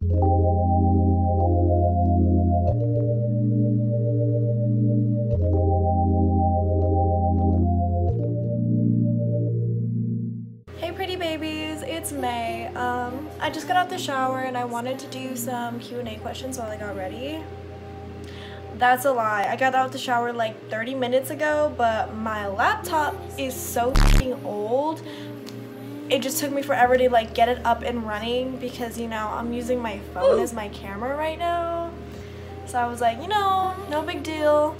Hey pretty babies, it's May. I just got out the shower and I wanted to do some Q&A questions while I got ready. That's a lie. I got out the shower like 30 minutes ago, but my laptop is so f***ing old. It just took me forever to like get it up and running because, you know, I'm using my phone as my camera right now. So I was like, you know, no big deal.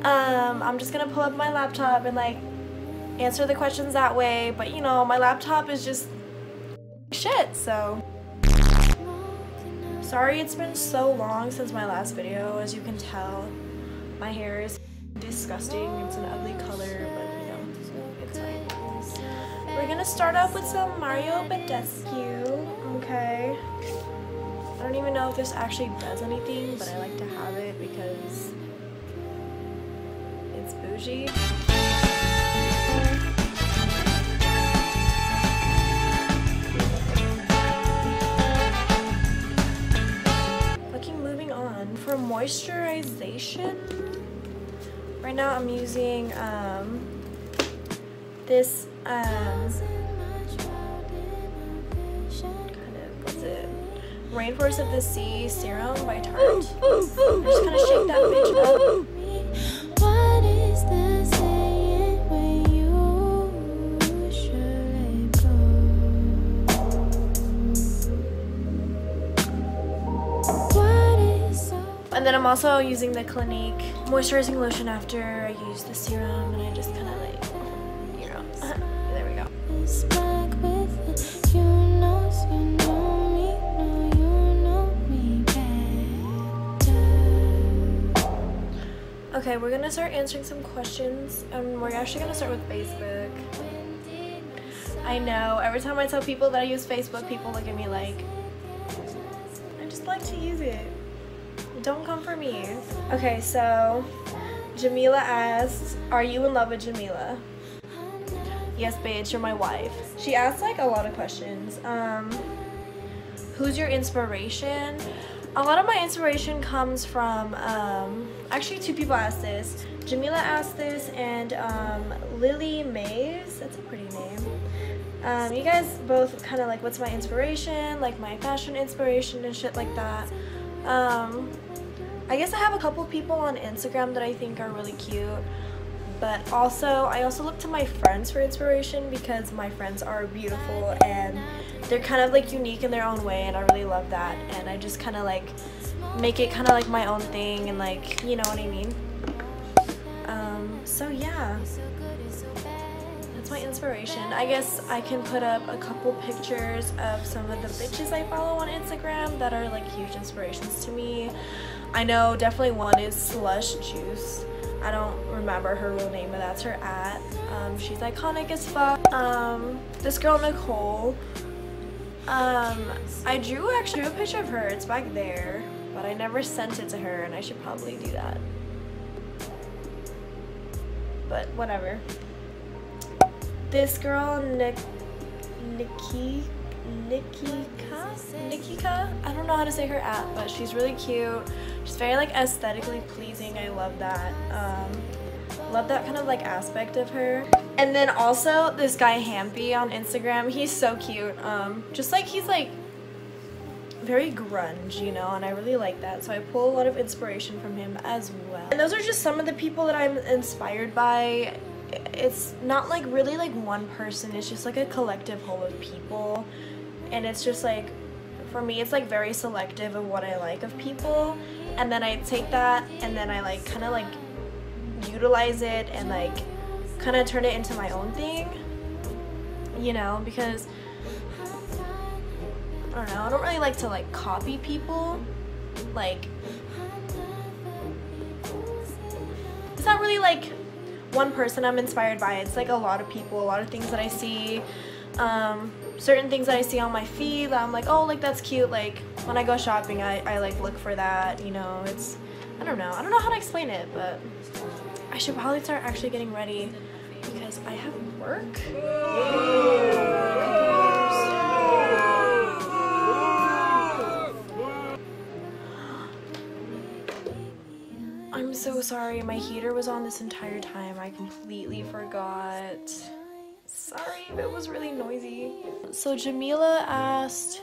I'm just gonna pull up my laptop and like answer the questions that way, but you know, my laptop is just shit, so sorry it's been so long since my last video. As you can tell, my hair is disgusting. It's an ugly color, but you know, it's fine. We're gonna start off with some Mario Badescu, okay? I don't even know if this actually does anything, but I like to have it because it's bougie. For moisturization, right now I'm using this Rainforest of the Sea serum by Tarte. I'm just gonna shake that bitch up. What is the saying when you should let go? And then I'm also using the Clinique moisturizing lotion after I use the serum, and I just kind of like, you know, there we go. Okay, we're gonna start answering some questions, and we're actually gonna start with Facebook. I know, every time I tell people that I use Facebook, people look at me like, I just like to use it. Don't come for me. Okay, so Jamila asks, are you in love with Jamila? Yes, bitch, you're my wife. She asks like a lot of questions. Who's your inspiration? A lot of my inspiration comes from, actually two people asked this. Jamila asked this, and Lily Mays, that's a pretty name. You guys both kind of like, what's my inspiration? Like my fashion inspiration and shit like that. I guess I have a couple people on Instagram that I think are really cute, but also I also look to my friends for inspiration because my friends are beautiful and they're kind of like unique in their own way, and I really love that, and I just kind of like make it kind of like my own thing, and like, you know what I mean. So yeah, that's my inspiration. I guess I can put up a couple pictures of some of the bitches I follow on Instagram that are like huge inspirations to me. I know definitely one is Slush Juice. I don't remember her real name, but that's her @ she's iconic as fuck. This girl Nicole, I drew actually a picture of her. It's back there, but I never sent it to her, and I should probably do that, but whatever. This girl Nikika, I don't know how to say her @ but she's really cute. She's very like aesthetically pleasing. I love that. Love that kind of like aspect of her. And then also this guy Hampy on Instagram, he's so cute. Just like he's like very grunge, you know, and I really like that, so I pull a lot of inspiration from him as well. And those are just some of the people that I'm inspired by. It's not like really like one person, it's just like a collective whole of people, and it's just like, for me, it's like very selective of what I like of people, and then I take that and then I like kind of like utilize it and like kind of turn it into my own thing, you know, because I don't know, I don't really like to like copy people. Like, it's not really like one person I'm inspired by. It's like a lot of people, a lot of things that I see, certain things that I see on my feed that I'm like, oh, like that's cute. Like when I go shopping, I like look for that, you know. It's, I don't know how to explain it, but I should probably start actually getting ready because I have work. I'm so sorry, my heater was on this entire time. I completely forgot. Sorry, it was really noisy. So Jamila asked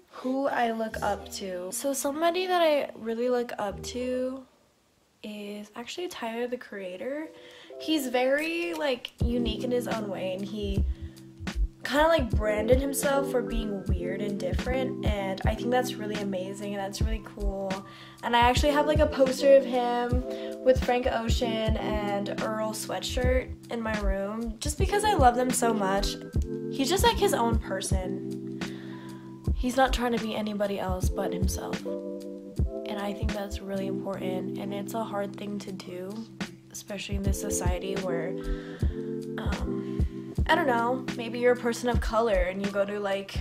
who I look up to. So somebody that I really look up to is actually Tyler, the Creator. He's very like unique in his own way, and he kind of like branded himself for being weird and different, and I think that's really amazing and that's really cool. And I actually have like a poster of him with Frank Ocean and Earl sweatshirt in my room just because I love them so much. He's just like his own person. He's not trying to be anybody else but himself, and I think that's really important, and it's a hard thing to do, especially in this society where I don't know, maybe you're a person of color and you go to like,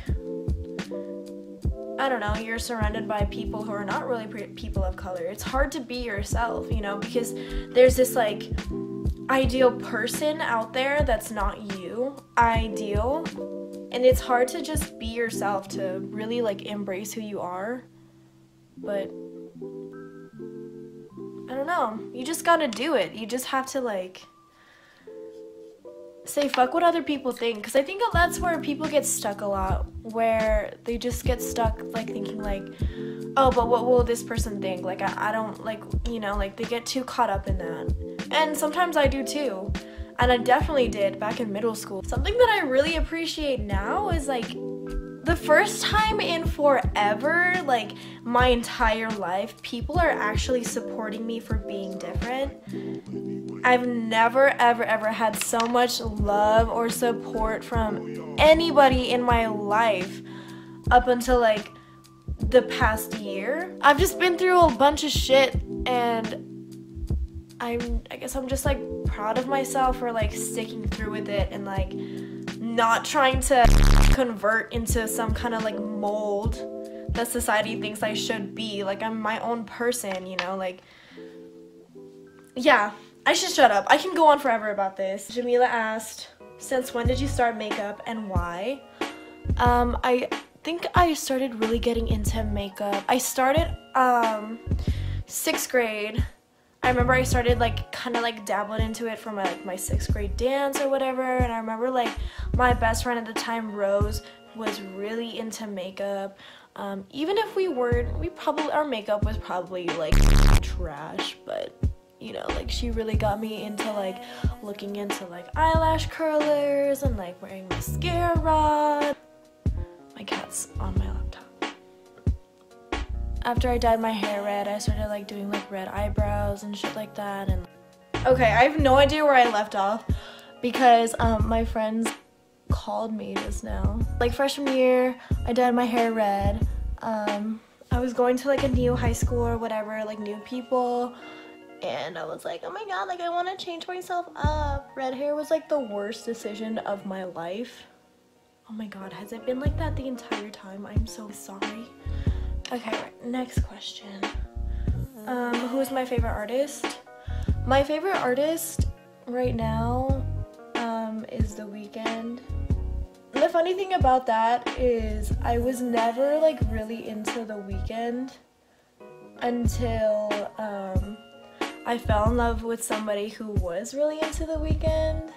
I don't know, you're surrounded by people who are not really people of color. It's hard to be yourself, you know, because there's this like ideal person out there that's not you, ideal, and it's hard to just be yourself, to really like embrace who you are. But I don't know, you just gotta do it. You just have to like say fuck what other people think, because I think that's where people get stuck a lot, where they just get stuck like thinking like, oh, but what will this person think, like I don't like, you know, like they get too caught up in that. And sometimes I do too, and I definitely did back in middle school. Something that I really appreciate now is like the first time in forever, like my entire life, people are actually supporting me for being different. I've never ever had so much love or support from anybody in my life up until like the past year. I've just been through a bunch of shit, and I guess I'm just like proud of myself for like sticking through with it and like not trying to convert into some kind of like mold that society thinks I should be. Like I'm my own person, you know, like, yeah, I should shut up. I can go on forever about this. Jamila asked, since when did you start makeup and why? I think I started really getting into makeup. I started 6th grade. I remember I started like kind of like dabbling into it from my 6th grade dance or whatever, and I remember like my best friend at the time, Rose, was really into makeup. Even if we weren't, our makeup was probably like trash, but you know, like she really got me into like looking into like eyelash curlers and like wearing mascara. My cat's on my laptop. After I dyed my hair red, I started like doing like red eyebrows and shit like that. And okay, I have no idea where I left off because my friends called me just now. Like freshman year, I dyed my hair red. I was going to like a new high school or whatever, like new people, and I was like, oh my god, like I want to change myself up. Red hair was like the worst decision of my life. Oh my god, has it been like that the entire time? I'm so sorry. Okay, right, next question. Who is my favorite artist? My favorite artist right now is The Weeknd. The funny thing about that is I was never like really into The Weeknd until I fell in love with somebody who was really into The Weeknd,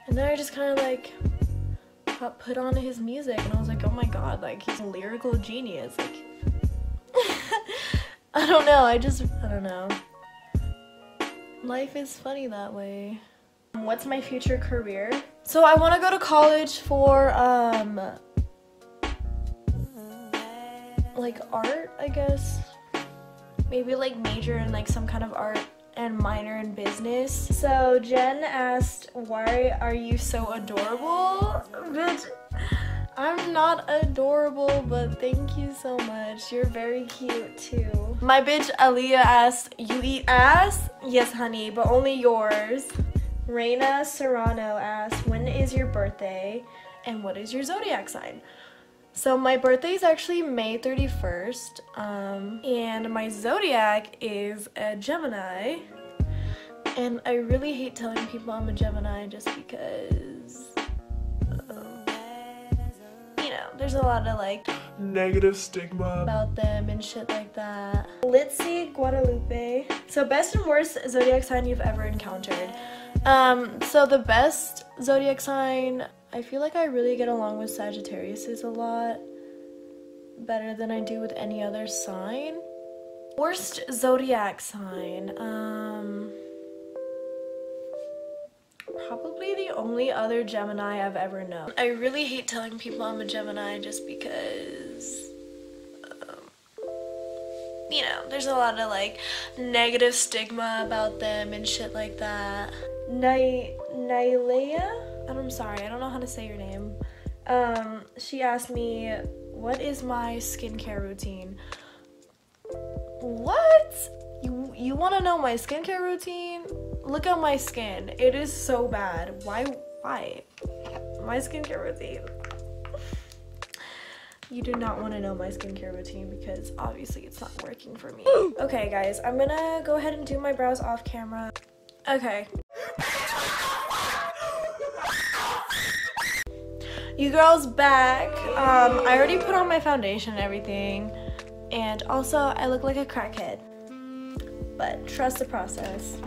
and then I just kind of like got put on his music, and I was like, oh my god, like he's a lyrical genius. Like I don't know, I don't know. Life is funny that way. What's my future career? So I want to go to college for like art, I guess. Maybe like major in like some kind of art and minor in business. So Jen asked, why are you so adorable? Bitch, I'm not adorable, but thank you so much. You're very cute too. My bitch Aaliyah asked, you eat ass? Yes, honey, but only yours. Reina Serrano asked, when is your birthday and what is your zodiac sign? So my birthday is actually May 31st, and my zodiac is a Gemini. And I really hate telling people I'm a Gemini just because, you know, there's a lot of like negative stigma about them and shit like that. Let's see, Guadalupe. So best and worst zodiac sign you've ever encountered. So the best zodiac sign, I feel like I really get along with Sagittarius a lot better than I do with any other sign. Worst zodiac sign, probably the only other Gemini I've ever known. I really hate telling people I'm a Gemini just because, you know, there's a lot of like negative stigma about them and shit like that. Nailea? I'm sorry, I don't know how to say your name. She asked me, what is my skincare routine? What? You want to know my skincare routine? Look at my skin. It is so bad. Why? My skincare routine. You do not want to know my skincare routine because obviously it's not working for me. Okay, guys, I'm gonna go ahead and do my brows off camera. Okay. You girls back. I already put on my foundation and everything. And also, I look like a crackhead. But trust the process.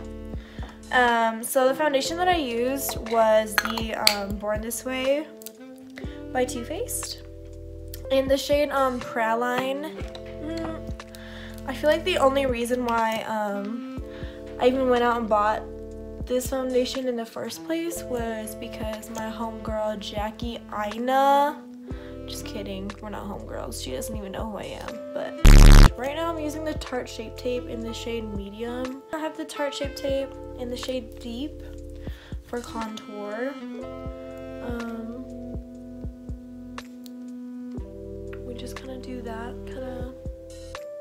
So the foundation that I used was the Born This Way by Too Faced in the shade Praline. I feel like the only reason why I even went out and bought this foundation in the first place was because my homegirl Jackie Aina, just kidding, we're not homegirls, she doesn't even know who I am, but right now I'm using the Tarte Shape Tape in the shade Medium. I have the Tarte Shape Tape in the shade Deep for contour. We just kind of do that, kind of,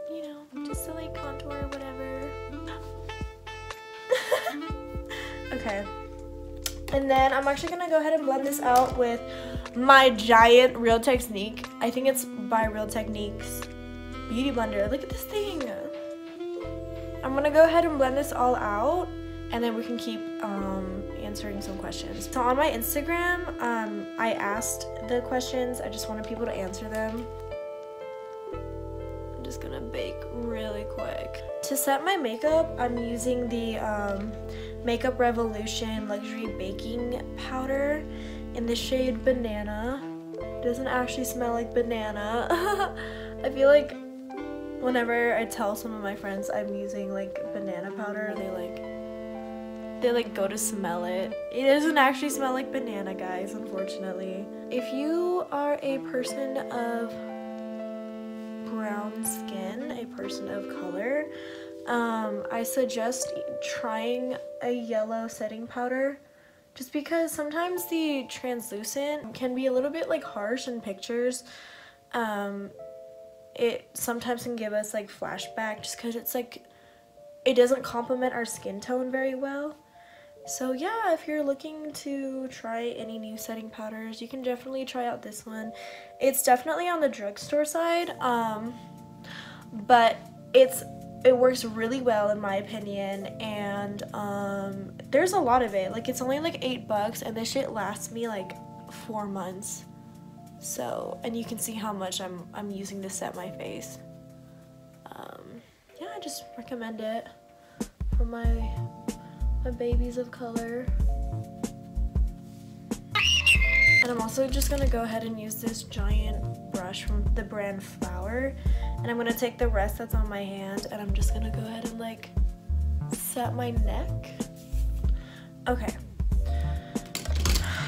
you know, just to like contour or whatever. Okay. And then I'm actually gonna go ahead and blend this out with my giant Real Technique. I think it's by Real Techniques Beauty Blender. Look at this thing. I'm gonna go ahead and blend this all out and then we can keep answering some questions. So on my Instagram, I asked the questions. I just wanted people to answer them. I'm just gonna bake really quick. To set my makeup, I'm using the Makeup Revolution Luxury Baking Powder in the shade Banana. It doesn't actually smell like banana. I feel like whenever I tell some of my friends I'm using like banana powder, they go to smell it. It doesn't actually smell like banana, guys, unfortunately. If you are a person of brown skin, a person of color, I suggest trying a yellow setting powder just because sometimes the translucent can be a little bit like harsh in pictures. It sometimes can give us like flashback just because it's like it doesn't complement our skin tone very well. So yeah, if you're looking to try any new setting powders, you can definitely try out this one. It's definitely on the drugstore side, but it works really well in my opinion, and there's a lot of it. Like it's only like $8 and this shit lasts me like 4 months. So, and you can see how much I'm using to set my face. Yeah, I just recommend it for my babies of color. And I'm also just gonna go ahead and use this giant brush from the brand Flower, and I'm gonna take the rest that's on my hand and I'm just gonna go ahead and like set my neck. Okay.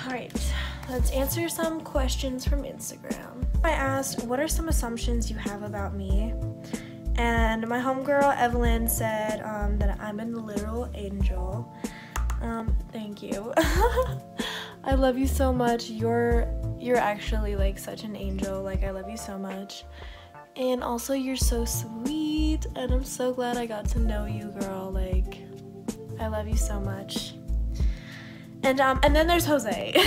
Alright, let's answer some questions from Instagram. I asked, what are some assumptions you have about me? And my homegirl Evelyn said that I'm a literal angel. Thank you. I love you so much. You're actually like such an angel. Like I love you so much. And also you're so sweet and I'm so glad I got to know you, girl. Like I love you so much. And then there's Jose.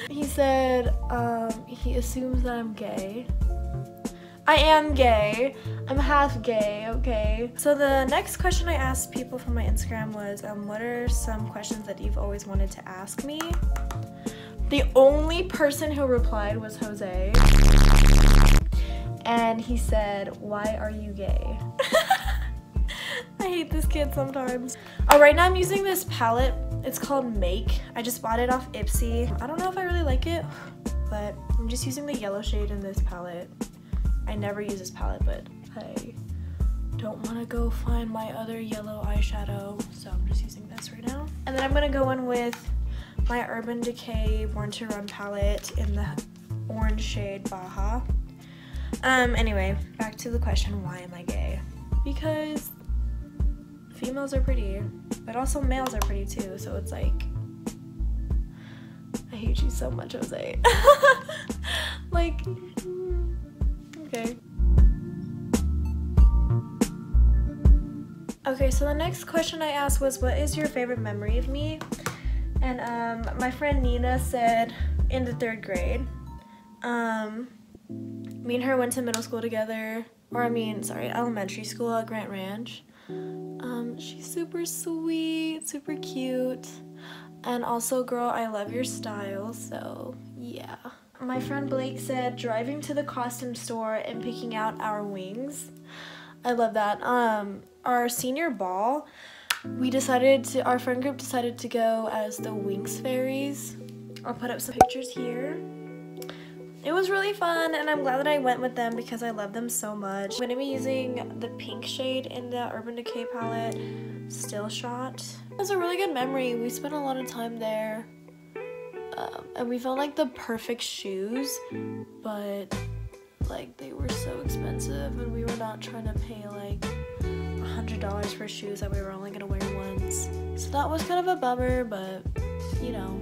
He said he assumes that I'm gay. I am gay. I'm half gay, okay? So the next question I asked people from my Instagram was, what are some questions that you've always wanted to ask me? The only person who replied was Jose. and he said, "Why are you gay?" I hate this kid sometimes. Oh, right now I'm using this palette. It's called Make. I just bought it off Ipsy. I don't know if I really like it, but I'm just using the yellow shade in this palette. I never use this palette, but I don't want to go find my other yellow eyeshadow, so I'm just using this right now. And then I'm gonna go in with my Urban Decay Born to Run palette in the orange shade Baja. Anyway, back to the question, why am I gay? Because females are pretty, but also males are pretty too, so it's like, I hate you so much, Jose. Like, okay. Okay, so the next question I asked was, what is your favorite memory of me? And my friend Nina said in the 3rd grade. Me and her went to middle school together, or elementary school at Grant Ranch. She's super sweet, super cute, and also, girl, I love your style, so yeah. My friend Blake said driving to the costume store and picking out our wings. I love that. Our senior ball, our friend group decided to go as the Winx Fairies. I'll put up some pictures here. It was really fun, and I'm glad that I went with them because I love them so much. I'm going to be using the pink shade in the Urban Decay palette, Still Shot. It was a really good memory. We spent a lot of time there, and we found like the perfect shoes, but like they were so expensive, and we were not trying to pay like $100 for shoes that we were only going to wear once. So that was kind of a bummer, but you know.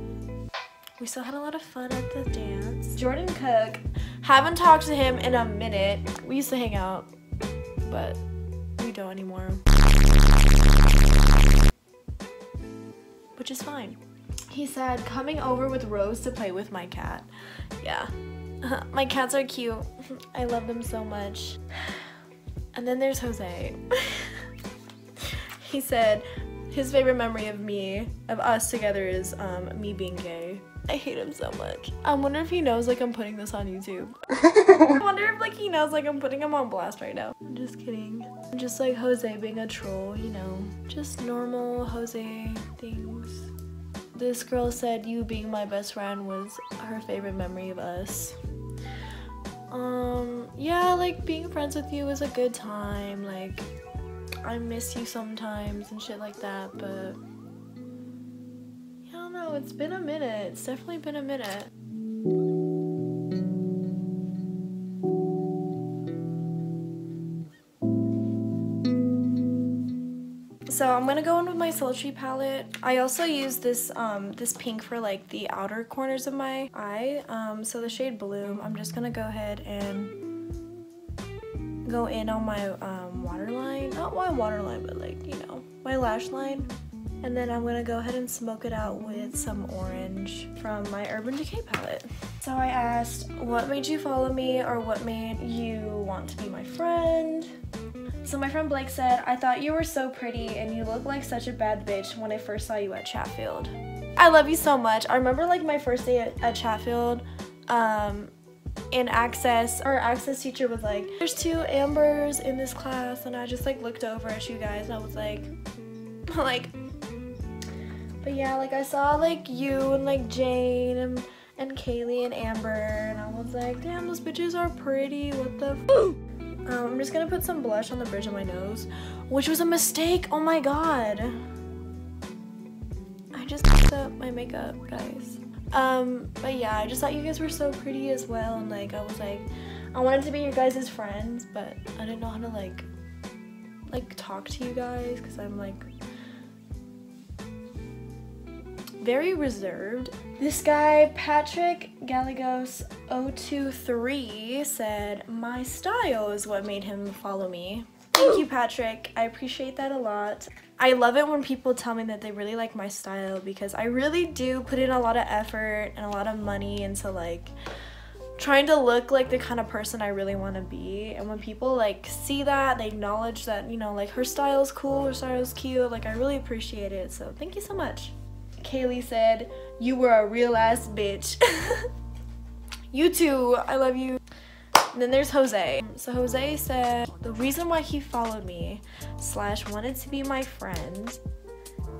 We still had a lot of fun at the dance. Jordan Cook, haven't talked to him in a minute. We used to hang out, but we don't anymore. Which is fine. He said, coming over with Rose to play with my cat. Yeah, my cats are cute. I love them so much. And then there's Jose. He said, his favorite memory of us together is me being gay. I hate him so much. I wonder if he knows like I'm putting this on YouTube. I wonder if like he knows like I'm putting him on blast right now. I'm just kidding. I'm just like Jose being a troll, you know. Just normal Jose things. This girl said you being my best friend was her favorite memory of us. Yeah, like being friends with you was a good time. Like I miss you sometimes and shit like that, but I don't know, it's been a minute. It's definitely been a minute. So I'm gonna go in with my sultry palette. I also use this this pink for like the outer corners of my eye. So the shade Bloom. I'm just gonna go ahead and go in on my waterline. Not my waterline, but like, you know, my lash line. And then I'm gonna go ahead and smoke it out with some orange from my Urban Decay palette. So I asked, what made you follow me, or what made you want to be my friend? So my friend Blake said, I thought you were so pretty and you look like such a bad bitch when I first saw you at Chatfield. I love you so much. I remember like my first day at Chatfield, in Access, our Access teacher was like, there's 2 Ambers in this class, and I just like looked over at you guys and I was like, but yeah, like I saw like you and like Jane and Kaylee and Amber, and I was like, damn, those bitches are pretty, what the f. I'm just gonna put some blush on the bridge of my nose, which was a mistake. Oh my god, I just messed up my makeup, guys. But yeah, I just thought you guys were so pretty as well, and like I was like, I wanted to be your guys' friends, but I didn't know how to like talk to you guys because I'm like very reserved. This guy, Patrick Gallegos 023, said, my style is what made him follow me. Thank you, Patrick. I appreciate that a lot. I love it when people tell me that they really like my style, because I really do put in a lot of effort and a lot of money into like trying to look like the kind of person I really want to be. And when people like see that, they acknowledge that, you know, like her style is cool, her style is cute, like I really appreciate it. So thank you so much. Kaylee said, you were a real ass bitch. You too, I love you. And then there's Jose. So Jose said the reason why he followed me / wanted to be my friend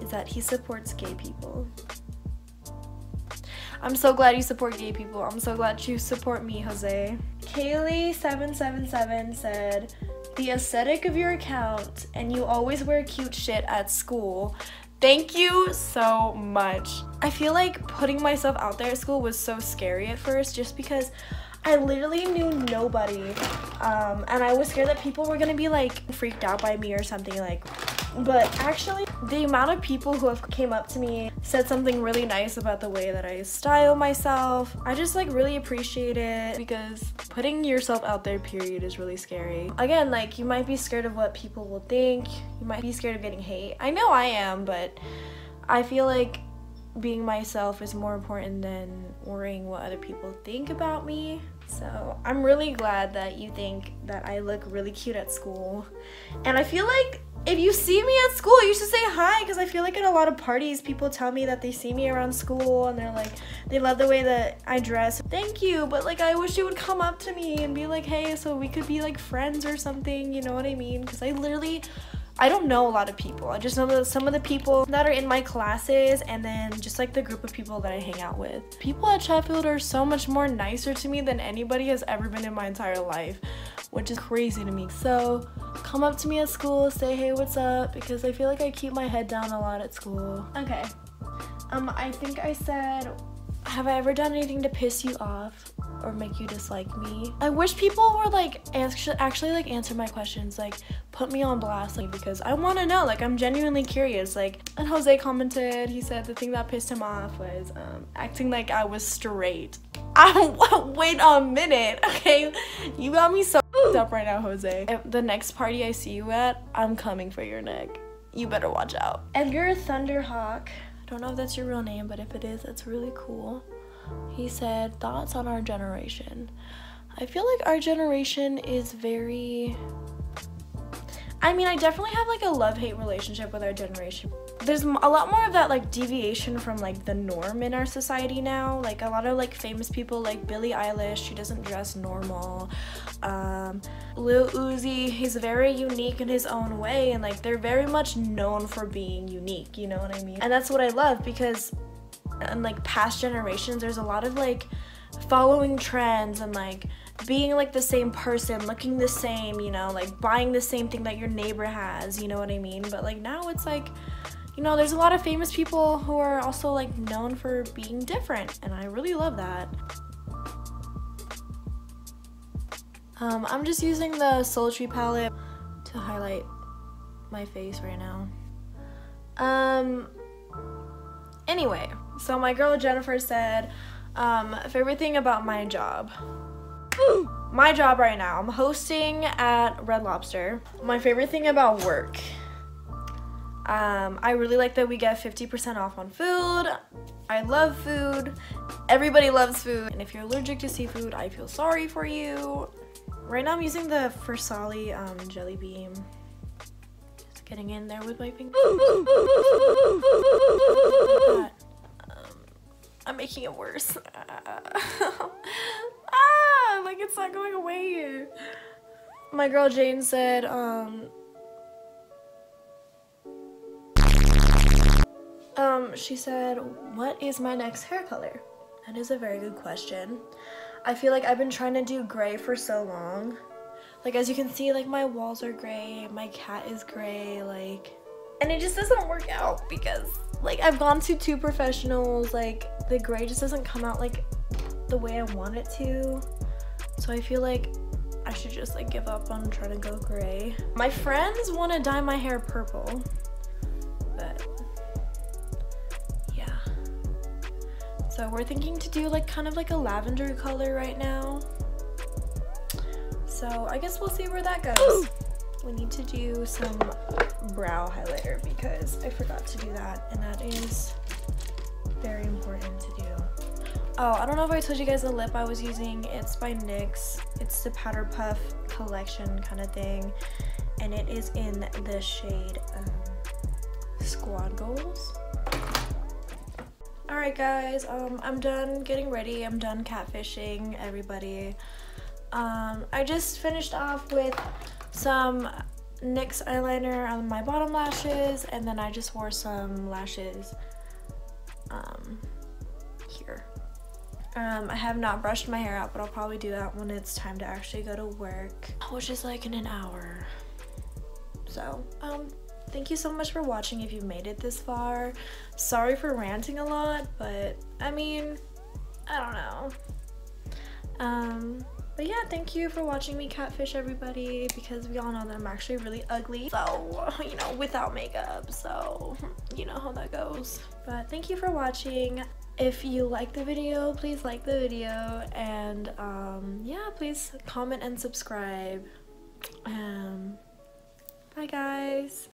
is that he supports gay people. I'm so glad you support gay people. I'm so glad you support me, Jose. Kaylee777 said, the aesthetic of your account and you always wear cute shit at school. Thank you so much. I feel like putting myself out there at school was so scary at first just because I literally knew nobody. And I was scared that people were gonna be like freaked out by me or something like. But actually, the amount of people who have came up to me, said something really nice about the way that I style myself. I just like really appreciate it because putting yourself out there, period, is really scary. Again, like you might be scared of what people will think. You might be scared of getting hate. I know I am, but I feel like being myself is more important than worrying what other people think about me. So I'm really glad that you think that I look really cute at school. And I feel like if you see me at school, you should say hi, because I feel like at a lot of parties, people tell me that they see me around school and they're like, they love the way that I dress. Thank you, but like I wish you would come up to me and be like, hey, so we could be like friends or something, you know what I mean? Because I don't know a lot of people. I just know some of the people that are in my classes and then just like the group of people that I hang out with. People at Sheffield are so much more nicer to me than anybody has ever been in my entire life, which is crazy to me. So come up to me at school, say hey, what's up, because I feel like I keep my head down a lot at school. Okay, I think I said, have I ever done anything to piss you off or make you dislike me? I wish people were like actually like answer my questions, like put me on blast, like, because I want to know, like I'm genuinely curious. Like, and Jose commented, he said the thing that pissed him off was acting like I was straight. Wait a minute, okay, you got me so up right now, Jose. If the next party I see you at, I'm coming for your neck. You better watch out. Edgar Thunderhawk, I don't know if that's your real name, but if it is, that's really cool. He said, thoughts on our generation. I feel like our generation is very, I mean, I definitely have like a love-hate relationship with our generation. There's a lot more of that like deviation from like the norm in our society now. Like a lot of like famous people like Billie Eilish, she doesn't dress normal. Lil Uzi, he's very unique in his own way, and like they're very much known for being unique, you know what I mean? And that's what I love, because in like past generations, there's a lot of like following trends and like being like the same person, looking the same, you know, like buying the same thing that your neighbor has, you know what I mean? But like now it's like, you know, there's a lot of famous people who are also like known for being different, and I really love that. I'm just using the Sultry palette to highlight my face right now. Anyway, so my girl Jennifer said, favorite thing about my job. My job right now, I'm hosting at Red Lobster. My favorite thing about work. I really like that we get 50% off on food. I love food. Everybody loves food. And if you're allergic to seafood, I feel sorry for you. Right now I'm using the Versali Jelly Beam. Just getting in there with my finger. I'm making it worse. Like it's not going away. My girl Jane said, she said, what is my next hair color? That is a very good question. I feel like I've been trying to do gray for so long. Like as you can see, like my walls are gray, my cat is gray, like, and it just doesn't work out because like I've gone to 2 professionals, like the gray just doesn't come out like the way I want it to. So I feel like I should just like give up on trying to go gray. My friends want to dye my hair purple, but yeah. So we're thinking to do like kind of like a lavender color right now. So I guess we'll see where that goes. We need to do some brow highlighter because I forgot to do that, and that is very important to do. Oh, I don't know if I told you guys the lip I was using. It's by NYX. It's the Powder Puff collection kind of thing, and it is in the shade Squad Goals. Alright guys, I'm done getting ready. I'm done catfishing everybody. I just finished off with some NYX eyeliner on my bottom lashes, and then I just wore some lashes here. I have not brushed my hair out, but I'll probably do that when it's time to actually go to work, which is like in an hour. So thank you so much for watching if you've made it this far. Sorry for ranting a lot, but I mean, I don't know. But yeah, thank you for watching me catfish everybody, because we all know that I'm actually really ugly, so, you know, without makeup, so you know how that goes. But thank you for watching. If you like the video, please like the video, and yeah, please comment and subscribe. Bye guys.